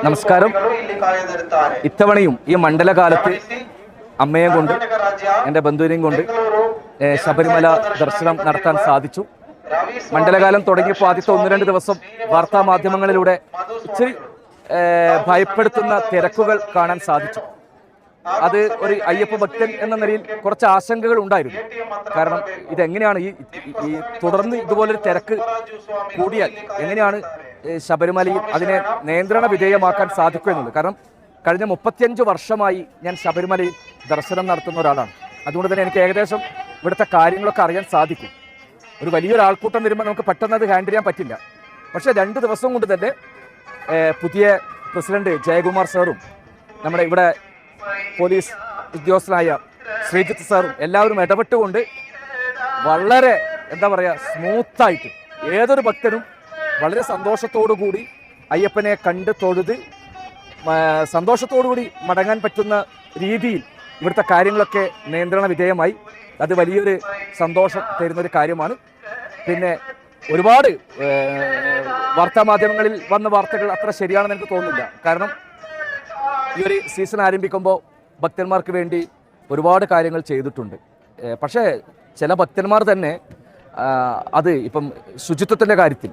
നമസ്കാരം. ഇത്തവണയും ഈ മണ്ഡലകാലത്ത് അമ്മയെ കൊണ്ട് എൻ്റെ ബന്ധുവിനെയും കൊണ്ട് ശബരിമല ദർശനം നടത്താൻ സാധിച്ചു. മണ്ഡലകാലം തുടങ്ങിയപ്പോൾ ആദ്യത്തെ 1-2 ദിവസം വാർത്താ മാധ്യമങ്ങളിലൂടെ ഇച്ചിരി ഭയപ്പെടുത്തുന്ന തിരക്കുകൾ കാണാൻ സാധിച്ചു. അത് ഒരു അയ്യപ്പ ഭക്തൻ എന്ന നിലയിൽ കുറച്ച് ആശങ്കകൾ ഉണ്ടായിരുന്നു. കാരണം ഇതെങ്ങനെയാണ് ഈ തുടർന്ന് ഇതുപോലൊരു തിരക്ക് കൂടിയാൽ എങ്ങനെയാണ് ശബരിമലയിൽ അതിനെ നിയന്ത്രണ വിധേയമാക്കാൻ സാധിക്കും എന്നുള്ളത്. കാരണം കഴിഞ്ഞ 35 വർഷമായി ഞാൻ ശബരിമലയിൽ ദർശനം നടത്തുന്ന ഒരാളാണ്. അതുകൊണ്ട് തന്നെ എനിക്ക് ഏകദേശം ഇവിടുത്തെ കാര്യങ്ങളൊക്കെ അറിയാൻ സാധിക്കും. ഒരു വലിയൊരു ആൾക്കൂട്ടം വരുമ്പോൾ നമുക്ക് പെട്ടെന്ന് അത് ഹാൻഡിൽ ചെയ്യാൻ പറ്റില്ല. പക്ഷേ 2 ദിവസം കൊണ്ട് തന്നെ പുതിയ പ്രസിഡന്റ് ജയകുമാർ സാറും നമ്മുടെ ഇവിടെ പോലീസ് ഉദ്യോഗസ്ഥനായ ശ്രീജിത്ത് സാറും എല്ലാവരും ഇടപെട്ടുകൊണ്ട് വളരെ സ്മൂത്തായിട്ട് ഏതൊരു ഭക്തനും വളരെ സന്തോഷത്തോടുകൂടി അയ്യപ്പനെ കണ്ട് തൊഴുത് സന്തോഷത്തോടുകൂടി മടങ്ങാൻ പറ്റുന്ന രീതിയിൽ ഇവിടുത്തെ കാര്യങ്ങളൊക്കെ നിയന്ത്രണ വിധേയമായി. അത് വലിയൊരു സന്തോഷം തരുന്നൊരു കാര്യമാണ്. പിന്നെ ഒരുപാട് വാർത്താ മാധ്യമങ്ങളിൽ വന്ന വാർത്തകൾ അത്ര ശരിയാണെന്ന് എനിക്ക് തോന്നുന്നില്ല. കാരണം ഈ ഒരു സീസൺ ആരംഭിക്കുമ്പോൾ ഭക്തന്മാർക്ക് വേണ്ടി ഒരുപാട് കാര്യങ്ങൾ ചെയ്തിട്ടുണ്ട്. പക്ഷേ ചില ഭക്തന്മാർ തന്നെ അത് ഇപ്പം ശുചിത്വത്തിൻ്റെ കാര്യത്തിൽ,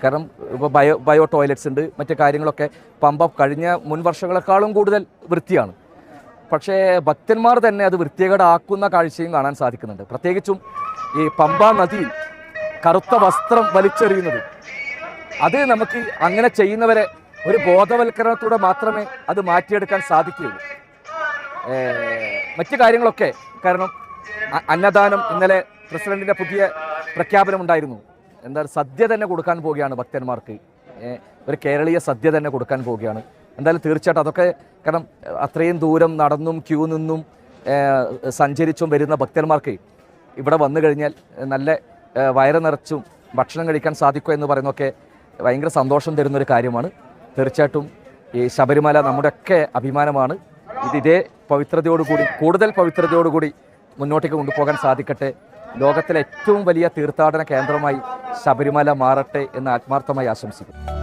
കാരണം ഇപ്പോൾ ബയോ ടോയ്ലറ്റ്സ് ഉണ്ട്, മറ്റു കാര്യങ്ങളൊക്കെ പമ്പ കഴിഞ്ഞ മുൻ വർഷങ്ങളെക്കാളും കൂടുതൽ വൃത്തിയാണ്. പക്ഷേ ഭക്തന്മാർ തന്നെ അത് വൃത്തികേടാക്കുന്ന കാഴ്ചയും കാണാൻ സാധിക്കുന്നുണ്ട്. പ്രത്യേകിച്ചും ഈ പമ്പ നദിയിൽ കറുത്ത വസ്ത്രം വലിച്ചെറിയുന്നത്, അത് നമുക്ക് അങ്ങനെ ചെയ്യുന്നവരെ ഒരു ബോധവൽക്കരണത്തോടെ മാത്രമേ അത് മാറ്റിയെടുക്കാൻ സാധിക്കുകയുള്ളൂ. മറ്റു കാര്യങ്ങളൊക്കെ, കാരണം അന്നദാനം, ഇന്നലെ പ്രസിഡന്റിൻ്റെ പുതിയ പ്രഖ്യാപനമുണ്ടായിരുന്നു. സദ്യ തന്നെ കൊടുക്കാൻ പോവുകയാണ് ഭക്തന്മാർക്ക്, ഒരു കേരളീയ സദ്യ തന്നെ കൊടുക്കാൻ പോവുകയാണ്. എന്തായാലും തീർച്ചയായിട്ടും അതൊക്കെ, കാരണം അത്രയും ദൂരം നടന്നും ക്യൂ നിന്നും സഞ്ചരിച്ചും വരുന്ന ഭക്തന്മാർക്ക് ഇവിടെ വന്നു കഴിഞ്ഞാൽ നല്ല വയറ് നിറച്ചും ഭക്ഷണം കഴിക്കാൻ സാധിക്കുക എന്ന് പറയുന്നതൊക്കെ ഭയങ്കര സന്തോഷം തരുന്നൊരു കാര്യമാണ്. തീർച്ചയായിട്ടും ഈ ശബരിമല നമ്മുടെയൊക്കെ അഭിമാനമാണ്. ഇതേ പവിത്രതയോടുകൂടി, കൂടുതൽ പവിത്രതയോടുകൂടി മുന്നോട്ടേക്ക് കൊണ്ടുപോകാൻ സാധിക്കട്ടെ. ലോകത്തിലെ ഏറ്റവും വലിയ തീർത്ഥാടന കേന്ദ്രമായി ശബരിമല മാറട്ടെ എന്ന് ആത്മാർത്ഥമായി ആശംസിക്കുന്നു.